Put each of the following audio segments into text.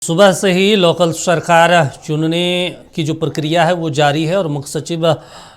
सुबह से ही लोकल सरकार चुनने की जो प्रक्रिया है वो जारी है और मुख्य सचिव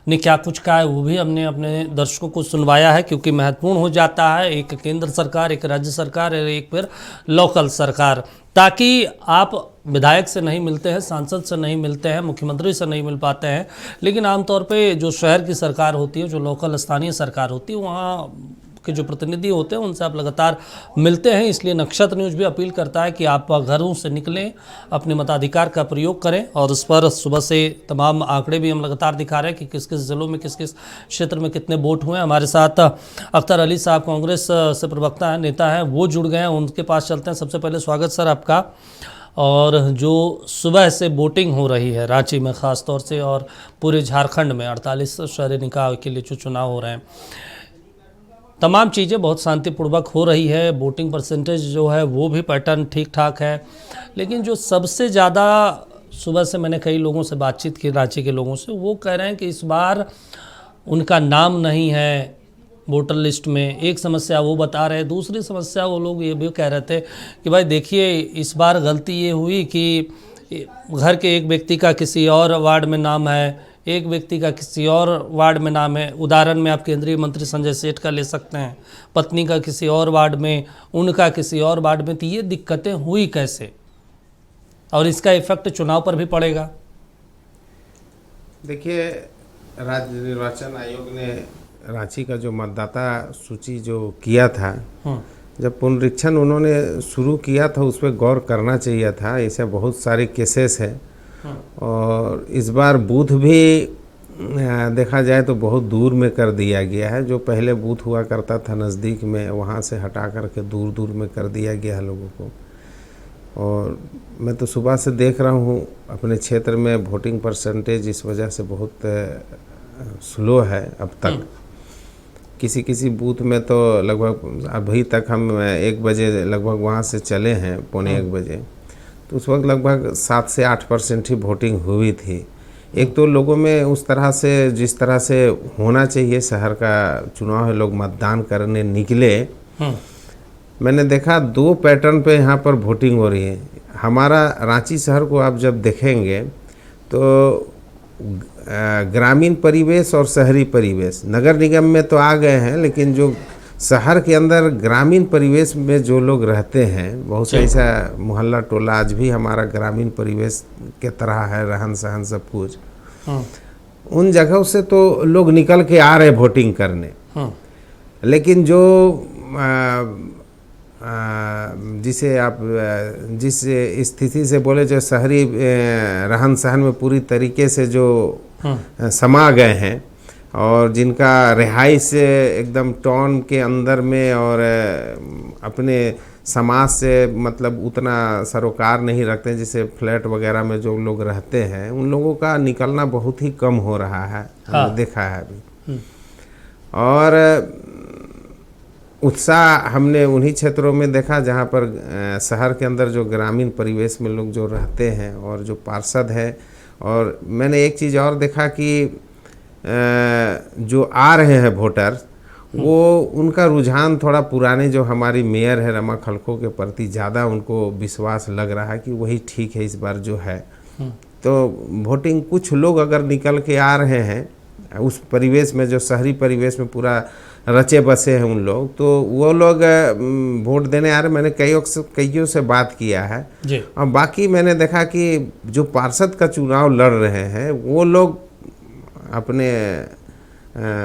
ने क्या कुछ कहा है वो भी हमने अपने दर्शकों को सुनवाया है, क्योंकि महत्वपूर्ण हो जाता है एक केंद्र सरकार, एक राज्य सरकार और एक फिर लोकल सरकार, ताकि आप विधायक से नहीं मिलते हैं, सांसद से नहीं मिलते हैं, मुख्यमंत्री से नहीं मिल पाते हैं, लेकिन आमतौर पे जो शहर की सरकार होती है, जो लोकल स्थानीय सरकार होती है, वहाँ के जो प्रतिनिधि होते हैं उनसे आप लगातार मिलते हैं। इसलिए नक्षत्र न्यूज़ भी अपील करता है कि आप घरों से निकलें, अपने मताधिकार का प्रयोग करें। और इस पर सुबह से तमाम आंकड़े भी हम लगातार दिखा रहे हैं कि किस किस ज़िलों में किस किस क्षेत्र में कितने वोट हुए हैं। हमारे साथ अख्तर अली साहब कांग्रेस से प्रवक्ता हैं, नेता हैं, वो जुड़ गए हैं, उनके पास चलते हैं। सबसे पहले स्वागत सर आपका। और जो सुबह से वोटिंग हो रही है रांची में ख़ास तौर से और पूरे झारखंड में 48 शहरी निकाय के लिए जो चुनाव हो रहे हैं, तमाम चीज़ें बहुत शांतिपूर्वक हो रही है, वोटिंग परसेंटेज जो है वो भी पैटर्न ठीक ठाक है, लेकिन जो सबसे ज़्यादा सुबह से मैंने कई लोगों से बातचीत की, रांची के लोगों से, वो कह रहे हैं कि इस बार उनका नाम नहीं है वोटर लिस्ट में। एक समस्या वो बता रहे हैं। दूसरी समस्या वो लोग ये भी कह रहे थे कि भाई देखिए इस बार गलती ये हुई कि घर के एक व्यक्ति का किसी और वार्ड में नाम है, एक व्यक्ति का किसी और वार्ड में नाम है। उदाहरण में आप केंद्रीय मंत्री संजय सेठ का ले सकते हैं, पत्नी का किसी और वार्ड में, उनका किसी और वार्ड में। तो ये दिक्कतें हुई कैसे और इसका इफेक्ट चुनाव पर भी पड़ेगा? देखिए, राज्य निर्वाचन आयोग ने रांची का जो मतदाता सूची जो किया था, जब पुनरीक्षण उन्होंने शुरू किया था उस पर गौर करना चाहिए था। ऐसे बहुत सारे केसेस हैं और इस बार बूथ भी देखा जाए तो बहुत दूर में कर दिया गया है। जो पहले बूथ हुआ करता था नज़दीक में, वहाँ से हटा करके दूर दूर में कर दिया गया है लोगों को। और मैं तो सुबह से देख रहा हूँ अपने क्षेत्र में वोटिंग परसेंटेज इस वजह से बहुत स्लो है अब तक। किसी किसी बूथ में तो लगभग अभी तक हम 1 बजे लगभग वहाँ से चले हैं, 1:45 बजे, तो उस वक्त लगभग 7 से 8% ही वोटिंग हुई थी। एक तो लोगों में उस तरह से, जिस तरह से होना चाहिए शहर का चुनाव है, लोग मतदान करने निकले। मैंने देखा 2 पैटर्न पे यहाँ पर वोटिंग हो रही है। हमारा रांची शहर को आप जब देखेंगे तो ग्रामीण परिवेश और शहरी परिवेश, नगर निगम में तो आ गए हैं, लेकिन जो शहर के अंदर ग्रामीण परिवेश में जो लोग रहते हैं, बहुत से ऐसा मोहल्ला टोला आज भी हमारा ग्रामीण परिवेश के तरह है, रहन सहन सब कुछ। उन जगहों से तो लोग निकल के आ रहे वोटिंग करने। लेकिन जो जिसे आप जिस स्थिति से बोले, जो शहरी रहन सहन में पूरी तरीके से जो समा गए हैं और जिनका रिहाई से एकदम टाउन के अंदर में और अपने समाज से मतलब उतना सरोकार नहीं रखते, जैसे फ्लैट वगैरह में जो लोग रहते हैं, उन लोगों का निकलना बहुत ही कम हो रहा है। हमने देखा है अभी। और उत्साह हमने उन्हीं क्षेत्रों में देखा जहाँ पर शहर के अंदर जो ग्रामीण परिवेश में लोग जो रहते हैं और जो पार्षद है। और मैंने एक चीज़ और देखा कि जो आ रहे हैं वोटर, वो उनका रुझान थोड़ा पुराने जो हमारी मेयर है रमा खलखो के प्रति ज़्यादा उनको विश्वास लग रहा है कि वही ठीक है इस बार जो है। तो वोटिंग कुछ लोग अगर निकल के आ रहे हैं उस परिवेश में, जो शहरी परिवेश में पूरा रचे बसे हैं उन लोग, तो वो लोग वोट देने आ रहे। मैंने कईयों से बात किया है जी। और बाकी मैंने देखा कि जो पार्षद का चुनाव लड़ रहे हैं वो लोग अपने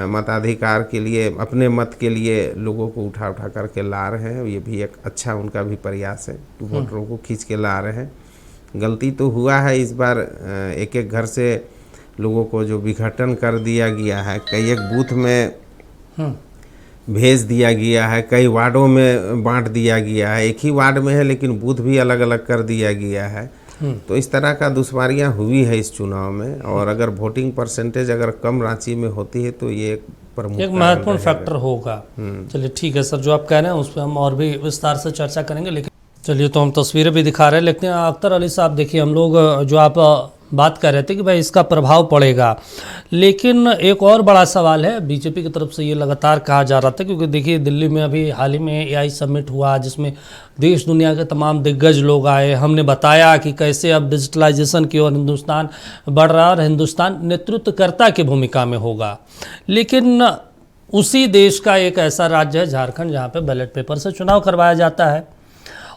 मताधिकार के लिए, अपने मत के लिए लोगों को उठा उठा करके ला रहे हैं। ये भी एक अच्छा उनका भी प्रयास है, वोटरों को खींच के ला रहे हैं। गलती तो हुआ है इस बार, एक एक घर से लोगों को जो विघटन कर दिया गया है, कई एक बूथ में भेज दिया गया है, कई वार्डों में बांट दिया गया है। एक ही वार्ड में है लेकिन बूथ भी अलग अलग कर दिया गया है। तो इस तरह का दुश्वारियां हुई है इस चुनाव में। और अगर वोटिंग परसेंटेज अगर कम रांची में होती है तो ये एक महत्वपूर्ण फैक्टर होगा। चलिए ठीक है सर, जो आप कह रहे हैं उस पर हम और भी विस्तार से चर्चा करेंगे, लेकिन चलिए तो हम तस्वीरें भी दिखा रहे हैं। लेकिन अख्तर अली साहब देखिए, हम लोग जो आप बात कर रहे थे कि भाई इसका प्रभाव पड़ेगा। लेकिन एक और बड़ा सवाल है, बीजेपी की तरफ से ये लगातार कहा जा रहा था, क्योंकि देखिए दिल्ली में अभी हाल ही में एआई समिट हुआ जिसमें देश दुनिया के तमाम दिग्गज लोग आए। हमने बताया कि कैसे अब डिजिटलाइजेशन की ओर हिंदुस्तान बढ़ रहा है और हिंदुस्तान नेतृत्वकर्ता की भूमिका में होगा। लेकिन उसी देश का एक ऐसा राज्य है झारखंड जहाँ पे बैलेट पेपर से चुनाव करवाया जाता है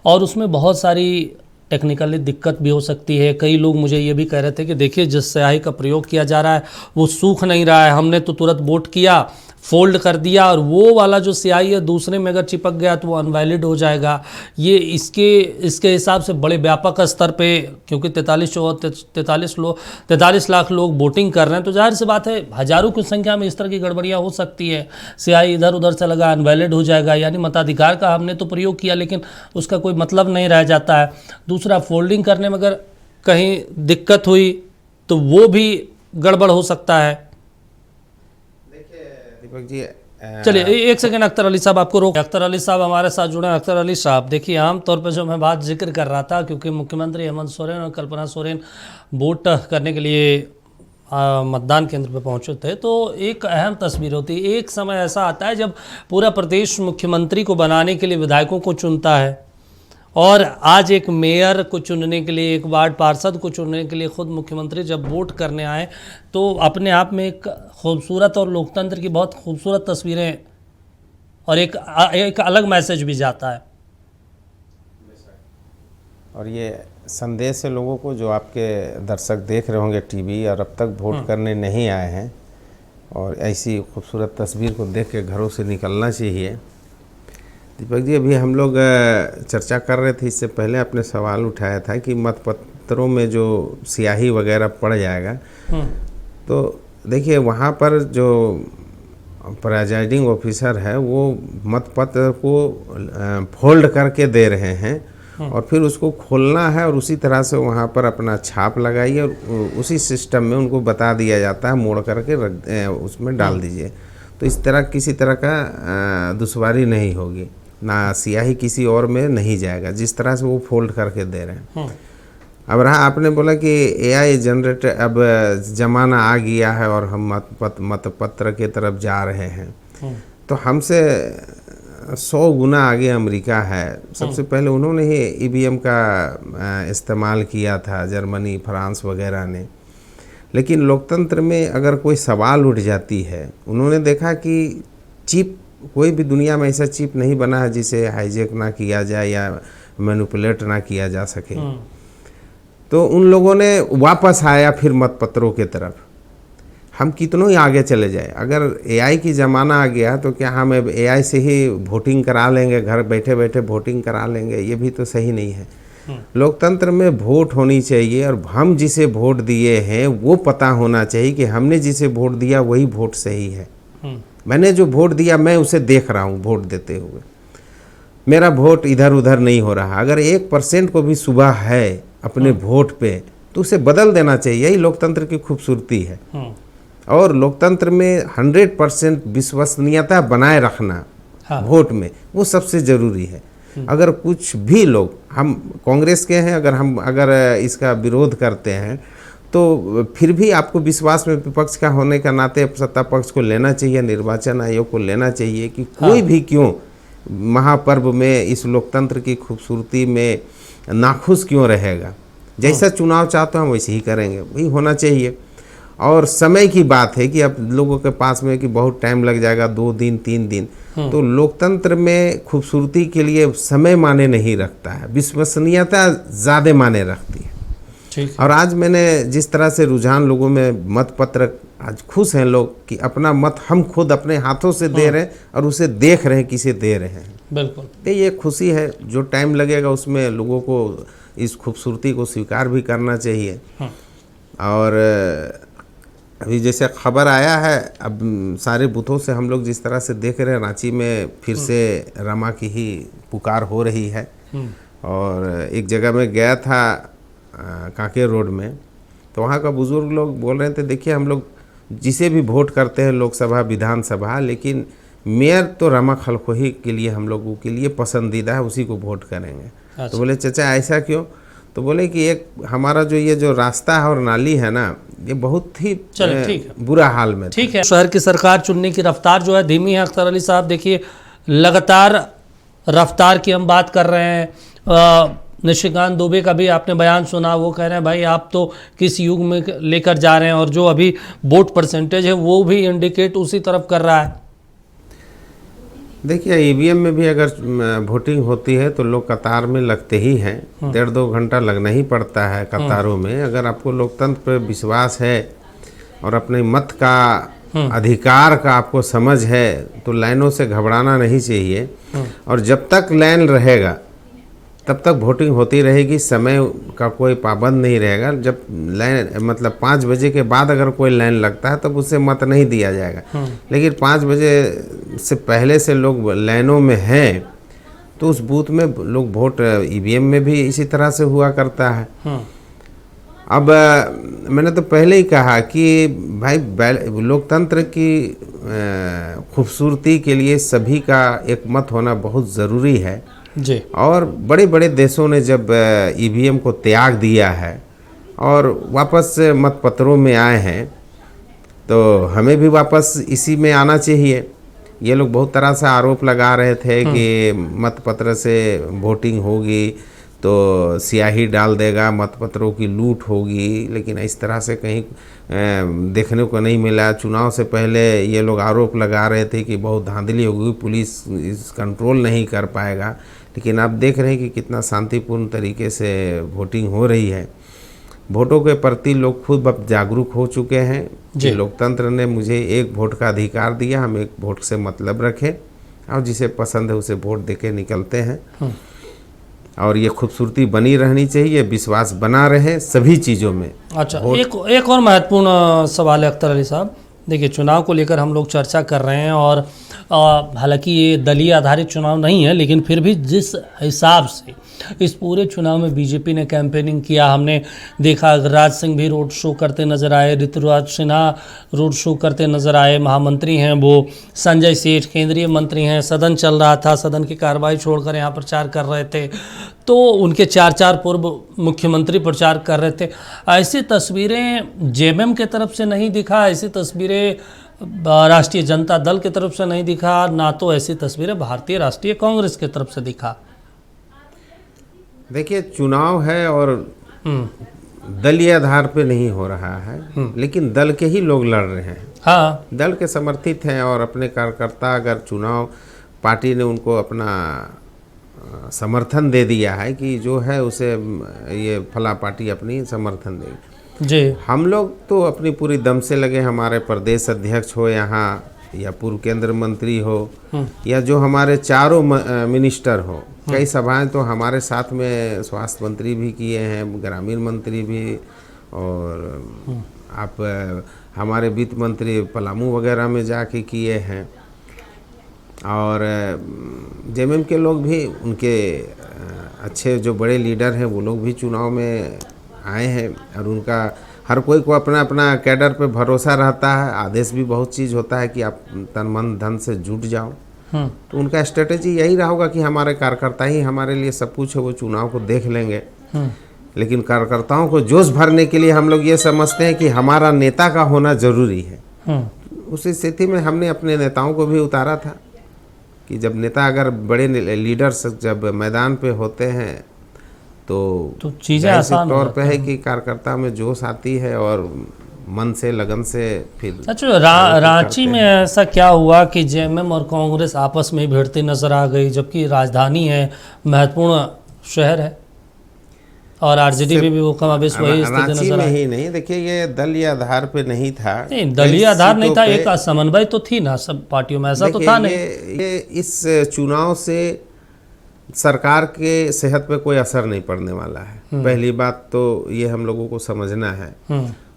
और उसमें बहुत सारी टेक्निकली दिक्कत भी हो सकती है। कई लोग मुझे ये भी कह रहे थे कि देखिए जिस स्याही का प्रयोग किया जा रहा है वो सूख नहीं रहा है, हमने तो तुरंत वोट किया, फोल्ड कर दिया और वो वाला जो स्याही है दूसरे में अगर चिपक गया तो वो अनवैलिड हो जाएगा। ये इसके हिसाब से बड़े व्यापक स्तर पे, क्योंकि 43 लाख लोग वोटिंग कर रहे हैं, तो जाहिर सी बात है हज़ारों की संख्या में इस तरह की गड़बड़ियाँ हो सकती है। स्याही इधर उधर से लगा अनवैलिड हो जाएगा, यानी मताधिकार का हमने तो प्रयोग किया लेकिन उसका कोई मतलब नहीं रह जाता है। दूसरा, फोल्डिंग करने में अगर कहीं दिक्कत हुई तो वो भी गड़बड़ हो सकता है। दीपक जी, चलिए एक सेकंड, अख्तर अली साहब आपको रोक। अख्तर अली साहब हमारे साथ जुड़े हैं। अख्तर अली साहब, देखिए आमतौर पर जो मैं बात जिक्र कर रहा था, क्योंकि मुख्यमंत्री हेमंत सोरेन और कल्पना सोरेन वोट करने के लिए मतदान केंद्र पर पहुंचे थे, तो एक अहम तस्वीर होती है। एक समय ऐसा आता है जब पूरा प्रदेश मुख्यमंत्री को बनाने के लिए विधायकों को चुनता है और आज एक मेयर को चुनने के लिए, एक वार्ड पार्षद को चुनने के लिए खुद मुख्यमंत्री जब वोट करने आए तो अपने आप में एक खूबसूरत और लोकतंत्र की बहुत खूबसूरत तस्वीरें और एक अलग मैसेज भी जाता है। और ये संदेश है लोगों को, जो आपके दर्शक देख रहे होंगे टीवी और अब तक वोट करने नहीं आए हैं, और ऐसी खूबसूरत तस्वीर को देख के घरों से निकलना चाहिए। दीपक जी, अभी हम लोग चर्चा कर रहे थे, इससे पहले आपने सवाल उठाया था कि मतपत्रों में जो स्याही वगैरह पड़ जाएगा, तो देखिए वहाँ पर जो प्रिजाइडिंग ऑफिसर है वो मतपत्र को फोल्ड करके दे रहे हैं और फिर उसको खोलना है और उसी तरह से वहाँ पर अपना छाप लगाइए और उसी सिस्टम में उनको बता दिया जाता है मोड़ करके उसमें डाल दीजिए। तो इस तरह किसी तरह का दुश्वारी नहीं होगी, ना स्याही किसी और में नहीं जाएगा, जिस तरह से वो फोल्ड करके दे रहे हैं। अब रहा, आपने बोला कि एआई जनरेटर अब ज़माना आ गया है और हम मतपत्र के तरफ जा रहे हैं, तो हमसे 100 गुना आगे अमेरिका है। सबसे पहले उन्होंने ही ईवीएम का इस्तेमाल किया था, जर्मनी, फ्रांस वगैरह ने। लेकिन लोकतंत्र में अगर कोई सवाल उठ जाती है, उन्होंने देखा कि चिप, कोई भी दुनिया में ऐसा चिप नहीं बना है जिसे हाईजैक ना किया जाए या मैनिपुलेट ना किया जा सके। तो उन लोगों ने वापस आया फिर मतपत्रों के तरफ। हम कितनों ही आगे चले जाए, अगर एआई की ज़माना आ गया तो क्या हम अब एआई से ही वोटिंग करा लेंगे, घर बैठे बैठे वोटिंग करा लेंगे? ये भी तो सही नहीं है। लोकतंत्र में वोट होनी चाहिए और हम जिसे वोट दिए हैं वो पता होना चाहिए कि हमने जिसे वोट दिया वही वोट सही है। मैंने जो वोट दिया मैं उसे देख रहा हूँ वोट देते हुए, मेरा वोट इधर उधर नहीं हो रहा। अगर 1% को भी सुबह है अपने वोट पे तो उसे बदल देना चाहिए। यही लोकतंत्र की खूबसूरती है। और लोकतंत्र में 100% विश्वसनीयता बनाए रखना वोट में, वो सबसे ज़रूरी है। अगर कुछ भी लोग, हम कांग्रेस के हैं, अगर इसका विरोध करते हैं तो फिर भी आपको विश्वास में विपक्ष का होने का नाते सत्ता पक्ष को लेना चाहिए, निर्वाचन आयोग को लेना चाहिए कि कोई भी क्यों महापर्व में इस लोकतंत्र की खूबसूरती में नाखुश क्यों रहेगा। जैसा चुनाव चाहते हैं वैसे ही करेंगे, वही होना चाहिए। और समय की बात है कि अब लोगों के पास में कि बहुत टाइम लग जाएगा, 2 दिन 3 दिन, तो लोकतंत्र में खूबसूरती के लिए समय माने नहीं रखता है, विश्वसनीयता ज़्यादा माने रखती है। और आज मैंने जिस तरह से रुझान लोगों में मतपत्र, आज खुश हैं लोग कि अपना मत हम खुद अपने हाथों से दे रहे हैं और उसे देख रहे हैं किसे दे रहे हैं। बिल्कुल, तो ये खुशी है। जो टाइम लगेगा उसमें लोगों को इस खूबसूरती को स्वीकार भी करना चाहिए। और अभी जैसे खबर आया है, अब सारे बूथों से हम लोग जिस तरह से देख रहे हैं, रांची में फिर से रमा की ही पुकार हो रही है। और एक जगह में गया था कांकेर रोड में, तो वहाँ का बुजुर्ग लोग बोल रहे थे, देखिए हम लोग जिसे भी वोट करते हैं, लोकसभा विधानसभा, लेकिन मेयर तो रमा खलखोही के लिए हम लोगों के लिए पसंदीदा है, उसी को वोट करेंगे। तो बोले चाचा ऐसा क्यों? तो बोले कि एक हमारा जो ये जो रास्ता है और नाली है ना, ये बहुत ही चलो ठीक है, बुरा हाल में ठीक है। शहर की सरकार चुनने की रफ्तार जो है धीमी है। अख्तर अली साहब देखिए, लगातार रफ्तार की हम बात कर रहे हैं। निशिकांत दुबे का भी आपने बयान सुना, वो कह रहे हैं भाई आप तो किस युग में लेकर जा रहे हैं, और जो अभी वोट परसेंटेज है वो भी इंडिकेट उसी तरफ कर रहा है। देखिए, ईवीएम में भी अगर वोटिंग होती है तो लोग कतार में लगते ही हैं, 1.5-2 घंटा लगना ही पड़ता है कतारों में। अगर आपको लोकतंत्र पर विश्वास है और अपने मत का अधिकार का आपको समझ है तो लाइनों से घबराना नहीं चाहिए। और जब तक लाइन रहेगा तब तक वोटिंग होती रहेगी, समय का कोई पाबंद नहीं रहेगा। जब लाइन मतलब 5 बजे के बाद अगर कोई लाइन लगता है तब उसे मत नहीं दिया जाएगा। लेकिन 5 बजे से पहले से लोग लाइनों में हैं तो उस बूथ में लोग वोट, ईवीएम में भी इसी तरह से हुआ करता है। अब मैंने तो पहले ही कहा कि भाई लोकतंत्र की खूबसूरती के लिए सभी का एक मत होना बहुत ज़रूरी है जी। और बड़े बड़े देशों ने जब ईवीएम को त्याग दिया है और वापस मतपत्रों में आए हैं तो हमें भी वापस इसी में आना चाहिए। ये लोग बहुत तरह से आरोप लगा रहे थे कि मतपत्र से वोटिंग होगी तो स्याही डाल देगा, मतपत्रों की लूट होगी, लेकिन इस तरह से कहीं देखने को नहीं मिला। चुनाव से पहले ये लोग आरोप लगा रहे थे कि बहुत धांधली होगी, पुलिस इस कंट्रोल नहीं कर पाएगा, लेकिन आप देख रहे हैं कि कितना शांतिपूर्ण तरीके से वोटिंग हो रही है। वोटों के प्रति लोग खुद अब जागरूक हो चुके हैं कि लोकतंत्र ने मुझे एक वोट का अधिकार दिया, हम एक वोट से मतलब रखें और जिसे पसंद है उसे वोट देके निकलते हैं। और ये खूबसूरती बनी रहनी चाहिए, विश्वास बना रहे सभी चीज़ों में। अच्छा, एक और महत्वपूर्ण सवाल है अख्तर अली साहब। देखिए, चुनाव को लेकर हम लोग चर्चा कर रहे हैं और हालांकि ये दलीय आधारित चुनाव नहीं है, लेकिन फिर भी जिस हिसाब से इस पूरे चुनाव में बीजेपी ने कैंपेनिंग किया, हमने देखा राज सिंह भी रोड शो करते नजर आए, ऋतुराज सिन्हा रोड शो करते नजर आए, महामंत्री हैं वो संजय सेठ केंद्रीय मंत्री हैं, सदन चल रहा था, सदन की कार्रवाई छोड़कर यहाँ प्रचार कर रहे थे, तो उनके 4 पूर्व मुख्यमंत्री प्रचार कर रहे थे। ऐसी तस्वीरें जेएमएम के तरफ से नहीं दिखा, ऐसी तस्वीरें राष्ट्रीय जनता दल की तरफ से नहीं दिखा, ना तो ऐसी तस्वीरें भारतीय राष्ट्रीय कांग्रेस की तरफ से दिखा। देखिए, चुनाव है और दलीय आधार पे नहीं हो रहा है, लेकिन दल के ही लोग लड़ रहे हैं। हाँ, दल के समर्थित हैं और अपने कार्यकर्ता, अगर चुनाव पार्टी ने उनको अपना समर्थन दे दिया है कि जो है उसे ये फला पार्टी अपनी समर्थन देगी जी। हम लोग तो अपनी पूरी दम से लगे, हमारे प्रदेश अध्यक्ष हो यहाँ या पूर्व केंद्र मंत्री हो या जो हमारे चारों मिनिस्टर हो, कई सभाएं तो हमारे साथ में स्वास्थ्य मंत्री भी किए हैं, ग्रामीण मंत्री भी, और आप हमारे वित्त मंत्री पलामू वगैरह में जाके किए हैं, और जेएमएम के लोग भी, उनके अच्छे जो बड़े लीडर हैं वो लोग भी चुनाव में आए हैं और उनका हर कोई को अपना अपना कैडर पे भरोसा रहता है। आदेश भी बहुत चीज़ होता है कि आप तन मन धन से जुट जाओ, तो उनका स्ट्रेटेजी यही रहा होगा कि हमारे कार्यकर्ता ही हमारे लिए सब कुछ है, वो चुनाव को देख लेंगे। लेकिन कार्यकर्ताओं को जोश भरने के लिए हम लोग ये समझते हैं कि हमारा नेता का होना जरूरी है। उस स्थिति में हमने अपने नेताओं को भी उतारा था कि जब नेता, अगर बड़े लीडर्स जब मैदान पे होते हैं तो चीज़ें आसान तौर पे है कि कार्यकर्ता में जोश आती है और मन से लगन से फिर। अच्छा, रांची में ऐसा क्या हुआ कि जेएमएम और कांग्रेस आपस में भिड़ती नजर आ गई, जबकि राजधानी है, महत्वपूर्ण शहर है, और आरजेडी में भी वो कमाबेश वही स्थिति नजर आई। ही नहीं, देखिए ये दलीय आधार पे नहीं था। नहीं, दलीय आधार नहीं था, एक समन्वय तो थी ना सब पार्टियों में, ऐसा तो था नहीं। ये इस चुनाव से सरकार के सेहत पे कोई असर नहीं पड़ने वाला है। पहली बात तो ये हम लोगों को समझना है,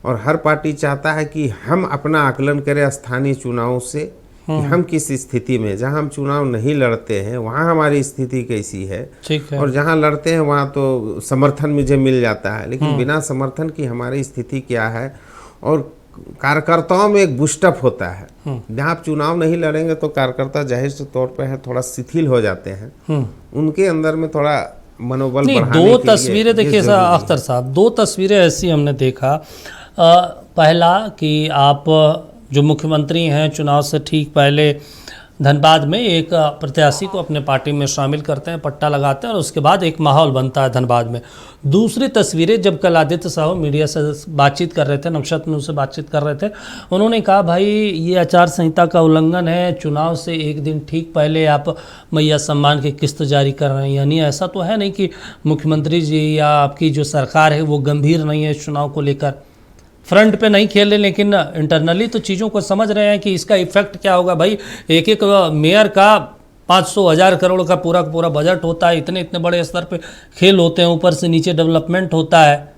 और हर पार्टी चाहता है कि हम अपना आकलन करें स्थानीय चुनावों से कि हम किस स्थिति में, जहां हम चुनाव नहीं लड़ते हैं वहां हमारी स्थिति कैसी है, ठीक है, और जहां लड़ते हैं वहां तो समर्थन मुझे मिल जाता है, लेकिन बिना समर्थन की हमारी स्थिति क्या है। और कार्यकर्ताओं में एक बूस्टअप होता है। जहाँ आप चुनाव नहीं लड़ेंगे तो कार्यकर्ता जाहिर से तौर पे है थोड़ा शिथिल हो जाते हैं, उनके अंदर में थोड़ा मनोबल नहीं, बढ़ाने दो के लिए तस्वीरें ये देखिए जरूरी है। अख्तर साहब, दो तस्वीरें ऐसी हमने देखा। पहला कि आप जो मुख्यमंत्री हैं, चुनाव से ठीक पहले धनबाद में एक प्रत्याशी को अपने पार्टी में शामिल करते हैं, पट्टा लगाते हैं, और उसके बाद एक माहौल बनता है धनबाद में। दूसरी तस्वीरें जब कल आदित्य साहू मीडिया से बातचीत कर रहे थे, नक्षत्र न्यूज़ से बातचीत कर रहे थे, उन्होंने कहा भाई ये आचार संहिता का उल्लंघन है, चुनाव से एक दिन ठीक पहले आप मैया सम्मान की किस्त जारी कर रहे हैं। यानी ऐसा तो है नहीं कि मुख्यमंत्री जी या आपकी जो सरकार है वो गंभीर नहीं है इस चुनाव को लेकर, फ्रंट पे नहीं खेल रहे, लेकिन इंटरनली तो चीज़ों को समझ रहे हैं कि इसका इफेक्ट क्या होगा। भाई एक एक मेयर का 500,000 करोड़ का पूरा बजट होता है, इतने इतने बड़े स्तर पे खेल होते हैं, ऊपर से नीचे डेवलपमेंट होता है।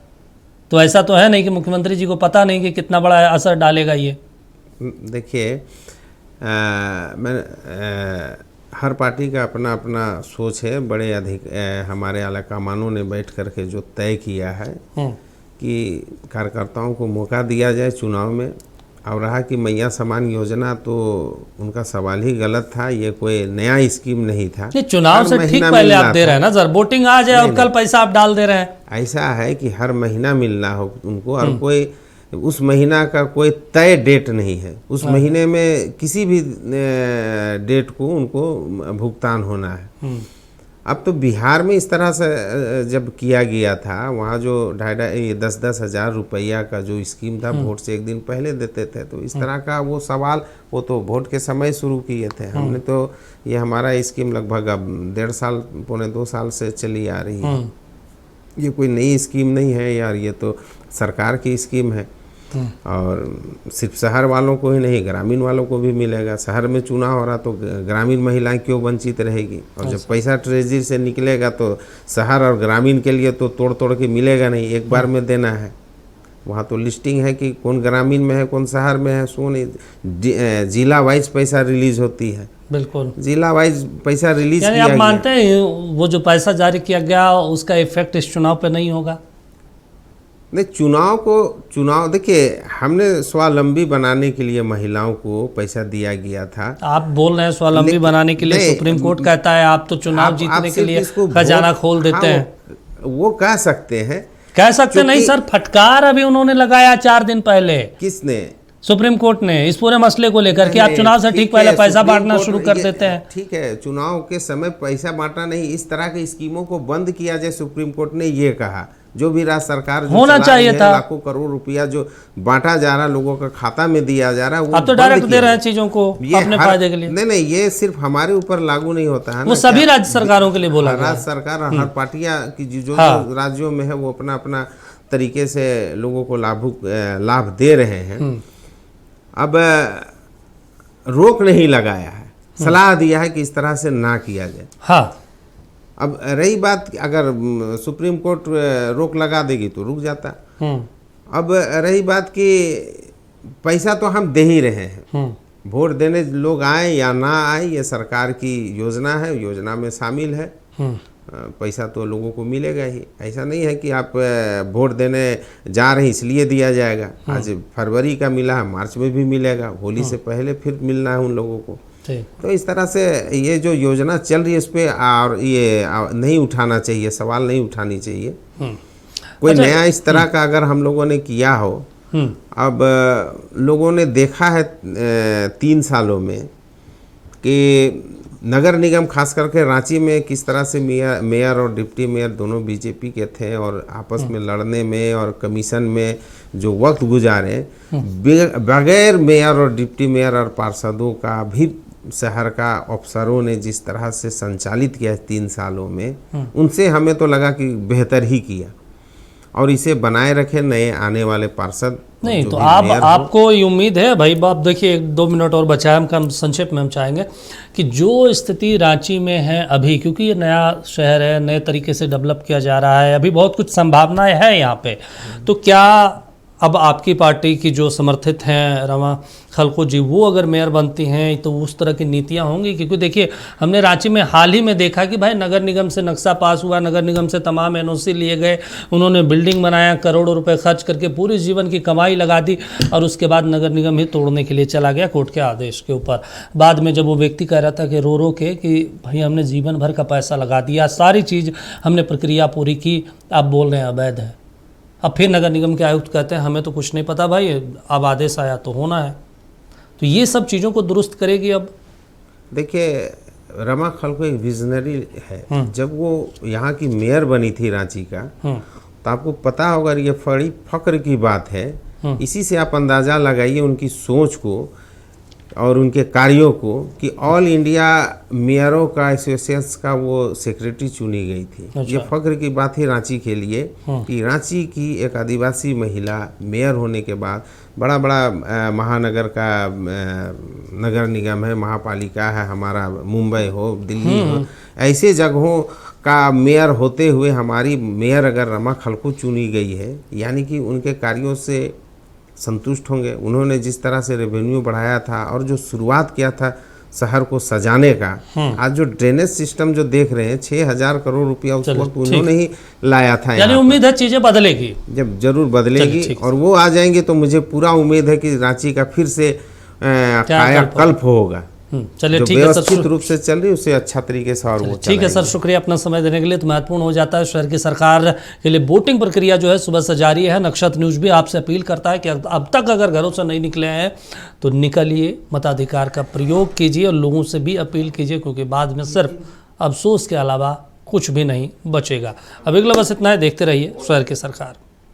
तो ऐसा तो है नहीं कि मुख्यमंत्री जी को पता नहीं कि कितना बड़ा असर डालेगा ये। देखिए, हर पार्टी का अपना अपना सोच है। बड़े हमारे आलाकमानों ने बैठ करके जो तय किया है कि कार्यकर्ताओं को मौका दिया जाए चुनाव में। और रहा कि मैया सम्मान योजना, तो उनका सवाल ही गलत था, ये कोई नया स्कीम नहीं था। नहीं, चुनाव से ठीक पहले आप दे रहे हैं ना सर, वोटिंग आ जाए और कल पैसा आप डाल दे रहे हैं। ऐसा है कि हर महीना मिलना हो उनको, और कोई उस महीना का कोई तय डेट नहीं है। उस महीने में किसी भी डेट को उनको भुगतान होना है। अब तो बिहार में इस तरह से जब किया गया था, वहाँ जो 10-10 हज़ार रुपया का जो स्कीम था, वोट से एक दिन पहले देते थे। तो इस तरह का वो सवाल वो तो वोट के समय शुरू किए थे हमने। तो ये हमारा स्कीम लगभग अब 1.5 साल, 1.25-2 साल से चली आ रही है। ये कोई नई स्कीम नहीं है यार, ये तो सरकार की स्कीम है। और सिर्फ शहर वालों को ही नहीं, ग्रामीण वालों को भी मिलेगा। शहर में चुनाव हो रहा तो ग्रामीण महिलाएं क्यों वंचित रहेगी? और जब पैसा ट्रेजरी से निकलेगा तो शहर और ग्रामीण के लिए तो तोड़ तोड़ के मिलेगा नहीं, एक बार में देना है। वहाँ तो लिस्टिंग है कि कौन ग्रामीण में है, कौन शहर में है, जिला वाइज पैसा रिलीज होती है। बिल्कुल, जिला वाइज पैसा रिलीज किया आप मानते हैं वो जो पैसा जारी किया गया उसका इफेक्ट इस चुनाव पे नहीं होगा? नहीं, चुनाव देखिए, हमने स्वावलंबी बनाने के लिए महिलाओं को पैसा दिया गया था। आप बोल रहे हैं स्वावलंबी बनाने के लिए, सुप्रीम कोर्ट कहता है आप तो चुनाव जीतने के लिए खजाना खोल देते हैं। वो कह सकते हैं, नहीं सर, फटकार अभी उन्होंने लगाया 4 दिन पहले। किसने? सुप्रीम कोर्ट ने, इस पूरे मसले को लेकर कि आप चुनाव से ठीक पहले पैसा बांटना शुरू कर देते हैं। ठीक है, चुनाव के समय पैसा बांटना नहीं, इस तरह की स्कीमों को बंद किया जाए, सुप्रीम कोर्ट ने ये कहा। जो भी राज्य सरकार होना चाहिए था, लाखों करोड़ रुपया जो बांटा जा रहा, लोगों का खाता में दिया जा रहा है, वो आप तो डायरेक्ट दे रहे हैं चीजों को अपने फायदे के लिए। नहीं, ये सिर्फ हमारे ऊपर लागू नहीं होता है, वो सभी राज्य सरकारों के लिए बोला। राज्य सरकार हर पार्टियां की जो राज्यों में है वो अपना अपना तरीके से लोगों को लाभ दे रहे हैं। अब रोक नहीं लगाया है, सलाह दिया है कि इस तरह से ना किया जाए। हाँ, अब रही बात, अगर सुप्रीम कोर्ट रोक लगा देगी तो रुक जाता। अब रही बात कि पैसा तो हम दे ही रहे हैं, वोट देने लोग आए या ना आए, ये सरकार की योजना है, योजना में शामिल है। पैसा तो लोगों को मिलेगा ही। ऐसा नहीं है कि आप वोट देने जा रहे हैं इसलिए दिया जाएगा। आज फरवरी का मिला है, मार्च में भी मिलेगा, होली से पहले फिर मिलना है उन लोगों को। तो इस तरह से ये जो योजना चल रही है इस पर और ये नहीं उठाना चाहिए, सवाल नहीं उठानी चाहिए। कोई नया इस तरह का अगर हम लोगों ने किया हो। अब लोगों ने देखा है 3 सालों में कि नगर निगम खास करके रांची में किस तरह से मेयर और डिप्टी मेयर दोनों बीजेपी के थे, और आपस में लड़ने में और कमीशन में जो वक्त गुजारे, बगैर मेयर और डिप्टी मेयर और पार्षदों का भी शहर का अफसरों ने जिस तरह से संचालित किया 3 सालों में, उनसे हमें तो लगा कि बेहतर ही किया, और इसे बनाए रखे नए आने वाले पार्षद। नहीं तो आपको ये उम्मीद है भाई, आप देखिए 1-2 मिनट और बचा है, हम संक्षेप में हम चाहेंगे कि जो स्थिति रांची में है अभी, क्योंकि ये नया शहर है, नए तरीके से डेवलप किया जा रहा है, अभी बहुत कुछ संभावनाएं है यहाँ पे, तो क्या अब आपकी पार्टी की जो समर्थित हैं रमा खलखो जी, वो अगर मेयर बनती हैं तो उस तरह की नीतियां होंगी? क्योंकि देखिए हमने रांची में हाल ही में देखा कि भाई नगर निगम से नक्शा पास हुआ, नगर निगम से तमाम एनओसी लिए गए, उन्होंने बिल्डिंग बनाया, करोड़ों रुपए खर्च करके पूरी जीवन की कमाई लगा दी और उसके बाद नगर निगम ही तोड़ने के लिए चला गया कोर्ट के आदेश के ऊपर। बाद में जब वो व्यक्ति कह रहा था कि रो के कि भाई हमने जीवन भर का पैसा लगा दिया, सारी चीज़ हमने प्रक्रिया पूरी की, आप बोल रहे हैं अवैध है। अब फिर नगर निगम के आयुक्त कहते हैं हमें तो कुछ नहीं पता भाई, अब आदेश आया तो होना है। तो ये सब चीज़ों को दुरुस्त करेगी। अब देखिए रमा खलखो एक विजनरी है। जब वो यहाँ की मेयर बनी थी रांची का, तो आपको पता होगा ये बड़ी फक्र की बात है। इसी से आप अंदाज़ा लगाइए उनकी सोच को और उनके कार्यों को कि ऑल इंडिया मेयरों का एसोसिएशन का वो सेक्रेटरी चुनी गई थी। अच्छा। ये फख्र की बात है रांची के लिए कि रांची की एक आदिवासी महिला मेयर होने के बाद बड़ा बड़ा महानगर का नगर निगम है, महापालिका है, हमारा मुंबई हो, दिल्ली हो, ऐसे जगहों का मेयर होते हुए हमारी मेयर अगर रमा खलखो चुनी गई है, यानी कि उनके कार्यों से संतुष्ट होंगे। उन्होंने जिस तरह से रेवेन्यू बढ़ाया था और जो शुरुआत किया था शहर को सजाने का, आज जो ड्रेनेज सिस्टम जो देख रहे हैं 6,000 करोड़ रुपया उस वक्त उन्होंने ही लाया था। यानी उम्मीद है चीजें बदलेगी, जब जरूर बदलेगी और वो आ जाएंगे तो मुझे पूरा उम्मीद है कि रांची का फिर से कायाकल्प होगा। चलिए ठीक है सर, व्यवस्थित रूप से चल रही उससे अच्छा तरीके से और वो ठीक है सर, शुक्रिया अपना समय देने के लिए। तो महत्वपूर्ण हो जाता है शहर की सरकार के लिए वोटिंग प्रक्रिया जो है सुबह से जारी है। नक्षत्र न्यूज़ भी आपसे अपील करता है कि अब तक अगर घरों से नहीं निकले हैं तो निकलिए, मताधिकार का प्रयोग कीजिए और लोगों से भी अपील कीजिए, क्योंकि बाद में सिर्फ अफसोस के अलावा कुछ भी नहीं बचेगा। अब अगला बस इतना है, देखते रहिए शहर की सरकार।